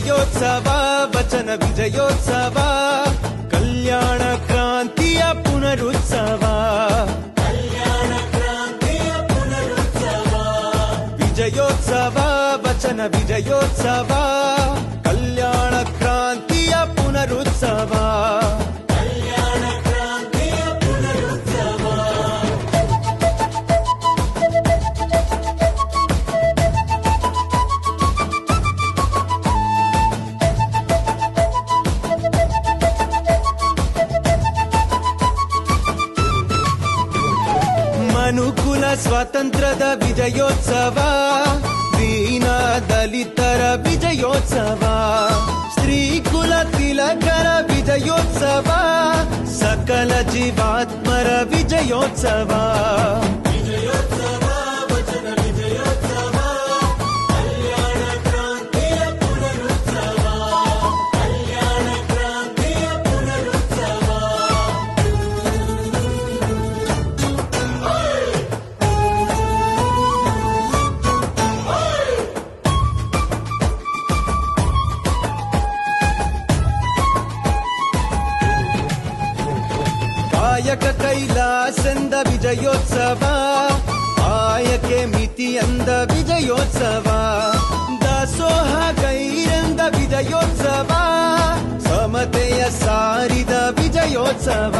ವಿಜಯೋತ್ಸವ ವಚನ ವಿಜಯೋತ್ಸವ ಕಲ್ಯಾಣ ಕ್ರಾಂತಿಯ ಪುನರುತ್ಸವ ವಿಜಯೋತ್ಸವ ವಚನ ವಿಜಯೋತ್ಸವ ಕಲ್ಯಾಣ ಕ್ರಾಂತಿಯ ಪುನರುತ್ಸವ ಮನುಕುಲ ಸ್ವಾತಂತ್ರ್ಯದ ವಿಜಯೋತ್ಸವ ದೀನ ದಲಿತರ ವಿಜಯೋತ್ಸವ ಸ್ತ್ರೀಕುಲ ತಿಲಕರ ವಿಜಯೋತ್ಸವ ಸಕಲ ಜೀವಾತ್ಮರ ವಿಜಯೋತ್ಸವ ಕಾಯಕ ಕೈಲಾಸೆಂದ ವಿಜಯೋತ್ಸವ ಆಯಕೆ ಮಿತಿಯಂದ ವಿಜಯೋತ್ಸವ ದಾಸೋಹ ಗೈರೆಂದ ವಿಜಯೋತ್ಸವ ಸಮತೆಯ ಸಾರಿದ ವಿಜಯೋತ್ಸವ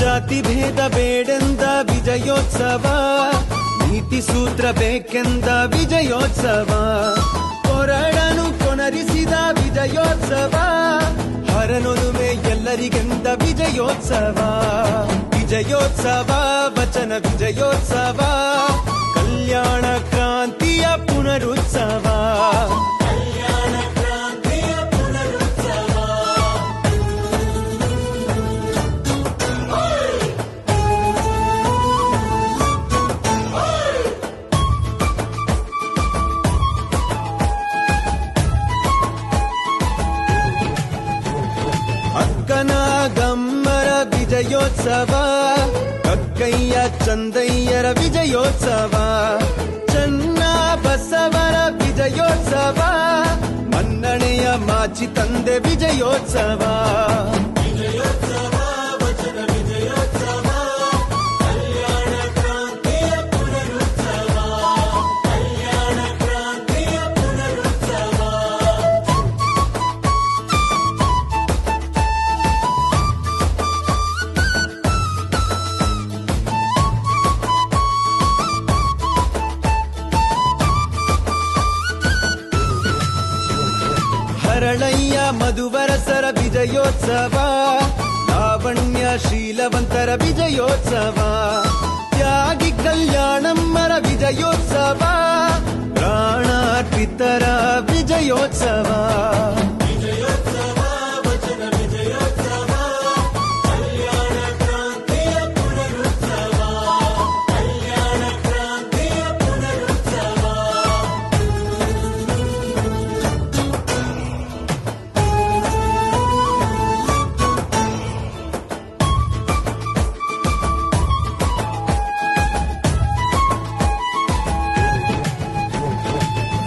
ಜಾತಿ ಭೇದ ಬೇಡೆಂದ ವಿಜಯೋತ್ಸವ ನೀತಿ ಸೂತ್ರ ಬೇಕೆಂದ ವಿಜಯೋತ್ಸವ ಕೊರಡನು ಕೊನರಿಸಿದ ವಿಜಯೋತ್ಸವ ಹರನೊಲುಮೆ ಎಲ್ಲರಿಗೆಂದ ವಿಜಯೋತ್ಸವ ವಿಜಯೋತ್ಸವ ವಚನ ವಿಜಯೋತ್ಸವ ಕಲ್ಯಾಣ ಕ್ರಾಂತಿಯ ಪುನರುತ್ಸವ ಅಕ್ಕನ ಗಮ್ಮರ ವಿಜಯೋತ್ಸವ ಕಕ್ಕಯ್ಯ ಚಂದಯ್ಯರ ವಿಜಯೋತ್ಸವ ಚನ್ನ ಬಸವರ ವಿಜಯೋತ್ಸವ ಮನ್ನಣೆಯ ಮಾಚಿ ತಂದೆ ವಿಜಯೋತ್ಸವ ಹರಳಯ್ಯ ಮಧುವರಸರ ವಿಜಯೋತ್ಸವ ಲಾವಣ್ಯ ಶೀಲವಂತರ ವಿಜಯೋತ್ಸವ ತ್ಯಾಗಿ ಕಲ್ಯಾಣಮ್ಮರ ವಿಜಯೋತ್ಸವ ಪ್ರಾಣಾರ್ಪಿತರ ವಿಜಯೋತ್ಸವ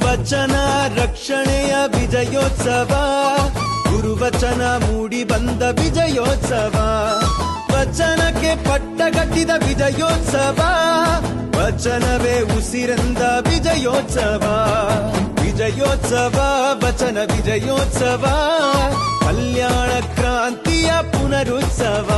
ವಚನ ರಕ್ಷಣೆಯ ವಿಜಯೋತ್ಸವ ಗುರುವಚನ ಮೂಡಿ ಬಂದ ವಿಜಯೋತ್ಸವ ವಚನಕ್ಕೆ ಪಟ್ಟಗಟ್ಟಿದ ವಿಜಯೋತ್ಸವ ವಚನವೇ ಉಸಿರೆಂದ ವಿಜಯೋತ್ಸವ ವಿಜಯೋತ್ಸವ ವಚನ ವಿಜಯೋತ್ಸವ ಕಲ್ಯಾಣ ಕ್ರಾಂತಿಯ ಪುನರುತ್ಸವ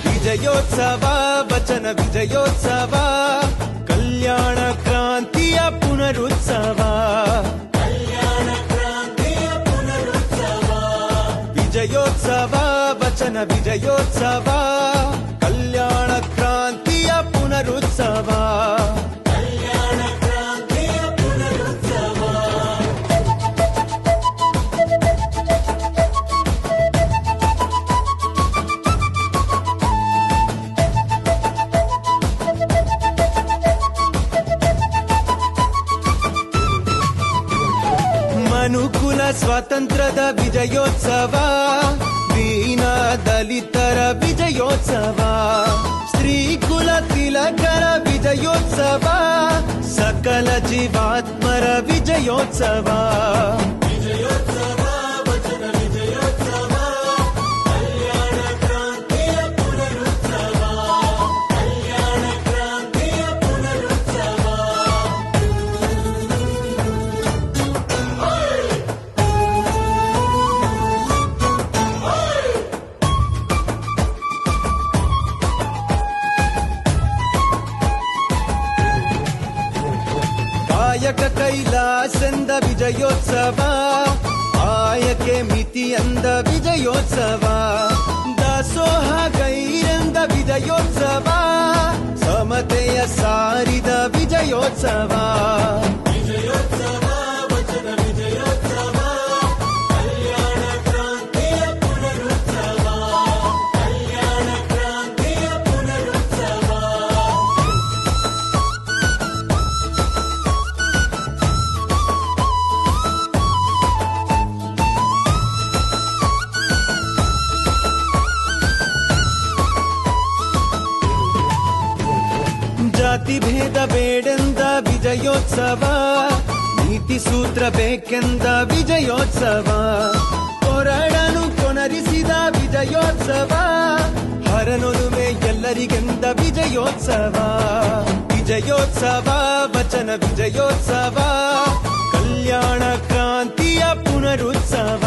ವಿಜಯೋತ್ಸವ ವಚನ ವಿಜಯೋತ್ಸವ ಕಲ್ಯಾಣ ಕ್ರಾಂತಿಯ ಪುನರುತ್ಸವ ವಚನ ವಿಜಯೋತ್ಸವ ಕಲ್ಯಾಣ ಕ್ರಾಂತಿಯ ಪುನರುತ್ಸವ. ಮನುಕುಲ ಸ್ವಾತಂತ್ರ್ಯದ ವಿಜಯೋತ್ಸವ, ದೀನ ದಲಿತರ ವಿಜಯೋತ್ಸವ, ಸ್ತ್ರೀಕುಲ ತಿಲಕರ ವಿಜಯೋತ್ಸವ, ಸಕಲ ಜೀವಾತ್ಮರ ವಿಜಯೋತ್ಸವ. ಕಾಯಕ ಕೈಲಾಸೆಂದ ವಿಜಯೋತ್ಸವ, ಆಯಕೆ ಮಿತಿಯಂದ ವಿಜಯೋತ್ಸವ, ದಾಸೋಹ ಗೈರೆಂದ ವಿಜಯೋತ್ಸವ, ಸಮತೆಯ ಸಾರಿದ ವಿಜಯೋತ್ಸವ. ಜಾತಿ ಭೇದ ಬೇಡೆಂದ ವಿಜಯೋತ್ಸವ, ನೀತಿ ಸೂತ್ರ ಬೇಕೆಂದ ವಿಜಯೋತ್ಸವ, ಕೊರಡನು ಕೊನರಿಸಿದ ವಿಜಯೋತ್ಸವ, ಹರನೊಲುಮೆ ಎಲ್ಲರಿಗೆಂದ ವಿಜಯೋತ್ಸವ. ವಿಜಯೋತ್ಸವ ವಚನ ವಿಜಯೋತ್ಸವ ಕಲ್ಯಾಣ ಕ್ರಾಂತಿಯ ಪುನರುತ್ಸವ.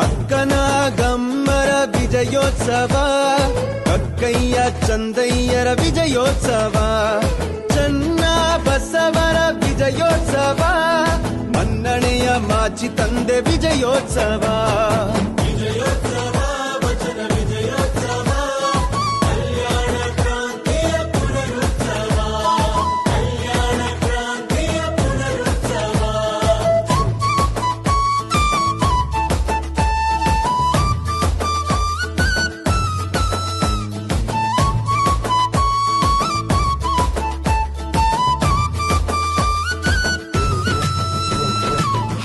ಅಕ್ಕನ ಗಮ್ಮರ ವಿಜಯೋತ್ಸವ, ಕಕ್ಕಯ್ಯ ಚಂದಯ್ಯರ ವಿಜಯೋತ್ಸವ, ಚನ್ನ ಬಸವರ ವಿಜಯೋತ್ಸವ, ಮನ್ನಣೆಯ ಮಾಚಿ ತಂದೆ ವಿಜಯೋತ್ಸವ.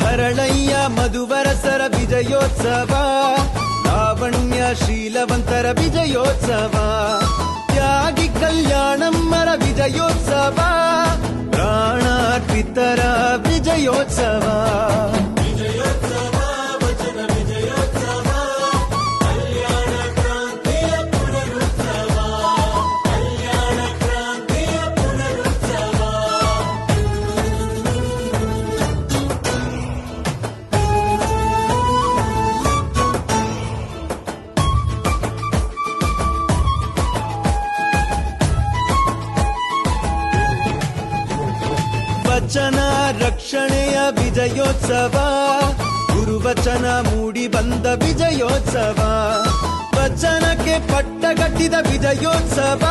ಹರಳಯ್ಯ ಮಧುವರಸರ ವಿಜಯೋತ್ಸವ, ಲಾವಣ್ಯ ಶೀಲವಂತರ ವಿಜಯೋತ್ಸವ, ತ್ಯಾಗಿ ಕಲ್ಯಾಣಮ್ಮರ ವಿಜಯೋತ್ಸವ, ಪ್ರಾಣಾರ್ಪಿತರ ವಿಜಯೋತ್ಸವ. ವಚನ ರಕ್ಷಣೆಯ ವಿಜಯೋತ್ಸವ, ಗುರುವಚನ ಮೂಡಿ ಬಂದ ವಿಜಯೋತ್ಸವ, ವಚನಕ್ಕೆ ಪಟ್ಟಗಟ್ಟಿದ ವಿಜಯೋತ್ಸವ.